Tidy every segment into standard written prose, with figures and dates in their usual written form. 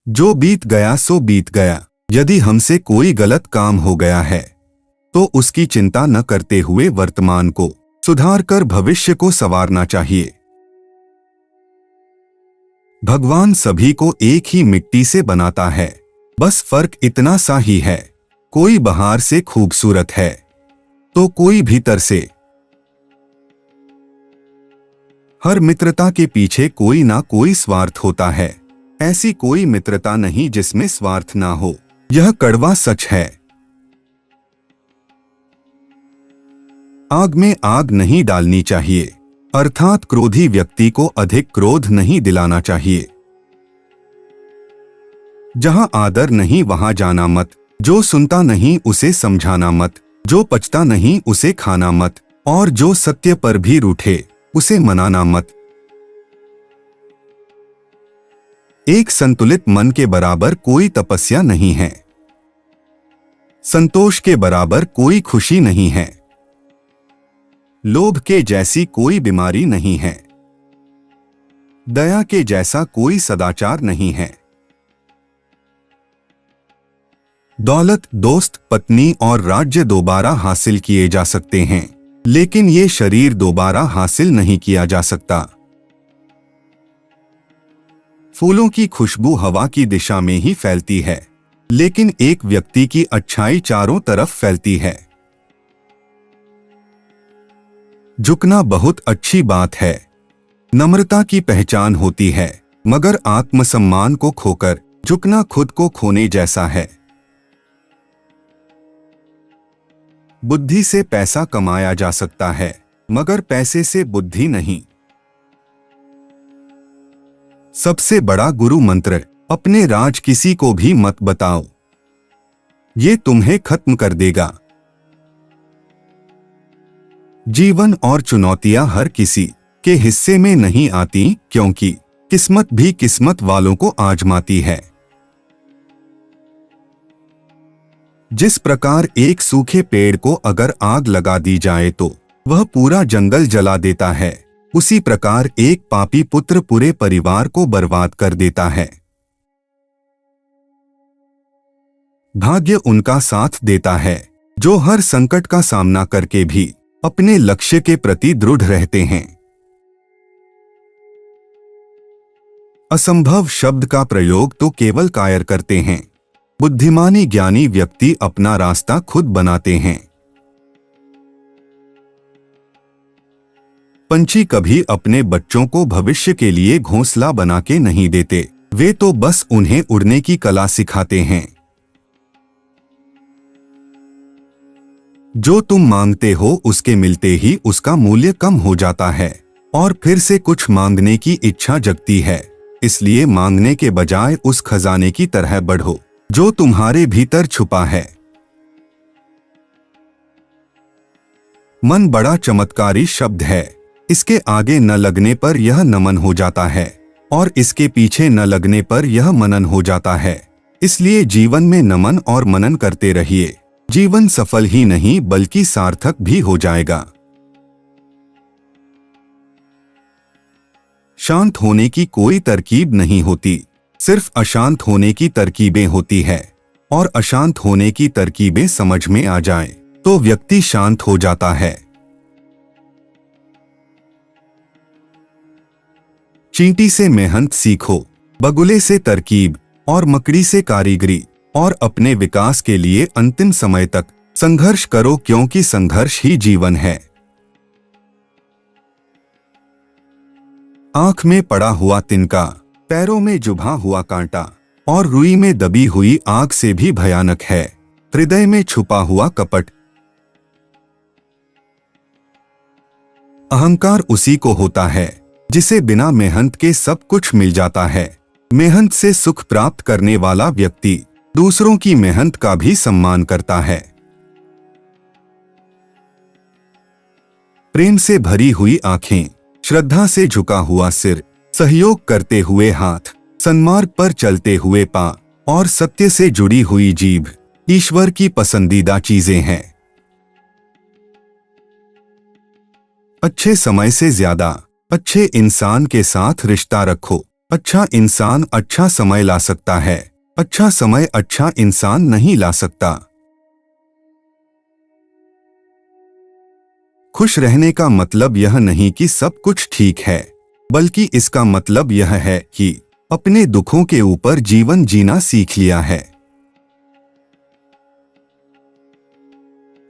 जो बीत गया सो बीत गया। यदि हमसे कोई गलत काम हो गया है तो उसकी चिंता न करते हुए वर्तमान को सुधार कर भविष्य को संवारना चाहिए। भगवान सभी को एक ही मिट्टी से बनाता है, बस फर्क इतना सा ही है, कोई बाहर से खूबसूरत है तो कोई भीतर से। हर मित्रता के पीछे कोई ना कोई स्वार्थ होता है, ऐसी कोई मित्रता नहीं जिसमें स्वार्थ ना हो, यह कड़वा सच है। आग में आग नहीं डालनी चाहिए, अर्थात क्रोधी व्यक्ति को अधिक क्रोध नहीं दिलाना चाहिए। जहां आदर नहीं वहां जाना मत, जो सुनता नहीं उसे समझाना मत, जो पचता नहीं उसे खाना मत, और जो सत्य पर भी रूठे उसे मनाना मत। एक संतुलित मन के बराबर कोई तपस्या नहीं है, संतोष के बराबर कोई खुशी नहीं है, लोभ के जैसी कोई बीमारी नहीं है, दया के जैसा कोई सदाचार नहीं है। दौलत, दोस्त, पत्नी और राज्य दोबारा हासिल किए जा सकते हैं, लेकिन ये शरीर दोबारा हासिल नहीं किया जा सकता। फूलों की खुशबू हवा की दिशा में ही फैलती है, लेकिन एक व्यक्ति की अच्छाई चारों तरफ फैलती है। झुकना बहुत अच्छी बात है, नम्रता की पहचान होती है, मगर आत्मसम्मान को खोकर झुकना खुद को खोने जैसा है। बुद्धि से पैसा कमाया जा सकता है, मगर पैसे से बुद्धि नहीं। सबसे बड़ा गुरु मंत्र, अपने राज किसी को भी मत बताओ, ये तुम्हें खत्म कर देगा। जीवन और चुनौतियां हर किसी के हिस्से में नहीं आती, क्योंकि किस्मत भी किस्मत वालों को आजमाती है। जिस प्रकार एक सूखे पेड़ को अगर आग लगा दी जाए तो वह पूरा जंगल जला देता है, उसी प्रकार एक पापी पुत्र पूरे परिवार को बर्बाद कर देता है। भाग्य उनका साथ देता है जो हर संकट का सामना करके भी अपने लक्ष्य के प्रति दृढ़ रहते हैं। असंभव शब्द का प्रयोग तो केवल कायर करते हैं, बुद्धिमानी ज्ञानी व्यक्ति अपना रास्ता खुद बनाते हैं। पंछी कभी अपने बच्चों को भविष्य के लिए घोंसला बना के नहीं देते, वे तो बस उन्हें उड़ने की कला सिखाते हैं। जो तुम मांगते हो उसके मिलते ही उसका मूल्य कम हो जाता है और फिर से कुछ मांगने की इच्छा जगती है। इसलिए मांगने के बजाय उस खजाने की तरह बढ़ो जो तुम्हारे भीतर छुपा है। मन बड़ा चमत्कारी शब्द है, इसके आगे न लगने पर यह नमन हो जाता है और इसके पीछे न लगने पर यह मनन हो जाता है। इसलिए जीवन में नमन और मनन करते रहिए, जीवन सफल ही नहीं बल्कि सार्थक भी हो जाएगा। शांत होने की कोई तरकीब नहीं होती, सिर्फ अशांत होने की तरकीबें होती है, और अशांत होने की तरकीबें समझ में आ जाएं तो व्यक्ति शांत हो जाता है। चींटी से मेहनत सीखो, बगुले से तरकीब और मकड़ी से कारीगरी, और अपने विकास के लिए अंतिम समय तक संघर्ष करो, क्योंकि संघर्ष ही जीवन है। आंख में पड़ा हुआ तिनका, पैरों में चुभा हुआ कांटा और रुई में दबी हुई आग से भी भयानक है हृदय में छुपा हुआ कपट। अहंकार उसी को होता है जिसे बिना मेहनत के सब कुछ मिल जाता है। मेहनत से सुख प्राप्त करने वाला व्यक्ति दूसरों की मेहनत का भी सम्मान करता है। प्रेम से भरी हुई आंखें, श्रद्धा से झुका हुआ सिर, सहयोग करते हुए हाथ, सन्मार्ग पर चलते हुए पांव और सत्य से जुड़ी हुई जीभ ईश्वर की पसंदीदा चीजें हैं। अच्छे समय से ज्यादा अच्छे इंसान के साथ रिश्ता रखो, अच्छा इंसान अच्छा समय ला सकता है, अच्छा समय अच्छा इंसान नहीं ला सकता। खुश रहने का मतलब यह नहीं कि सब कुछ ठीक है, बल्कि इसका मतलब यह है कि अपने दुखों के ऊपर जीवन जीना सीख लिया है।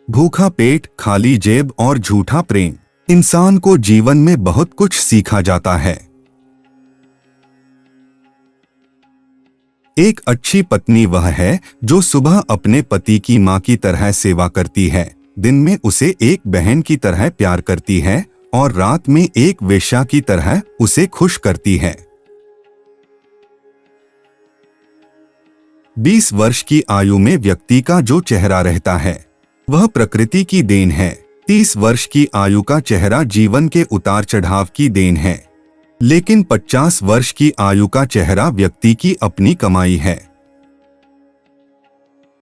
भूखा पेट, खाली जेब और झूठा प्रेम इंसान को जीवन में बहुत कुछ सीखा जाता है। एक अच्छी पत्नी वह है जो सुबह अपने पति की मां की तरह सेवा करती है, दिन में उसे एक बहन की तरह प्यार करती है और रात में एक वेश्या की तरह उसे खुश करती है। 20 वर्ष की आयु में व्यक्ति का जो चेहरा रहता है वह प्रकृति की देन है। 30 वर्ष की आयु का चेहरा जीवन के उतार चढ़ाव की देन है, लेकिन 50 वर्ष की आयु का चेहरा व्यक्ति की अपनी कमाई है।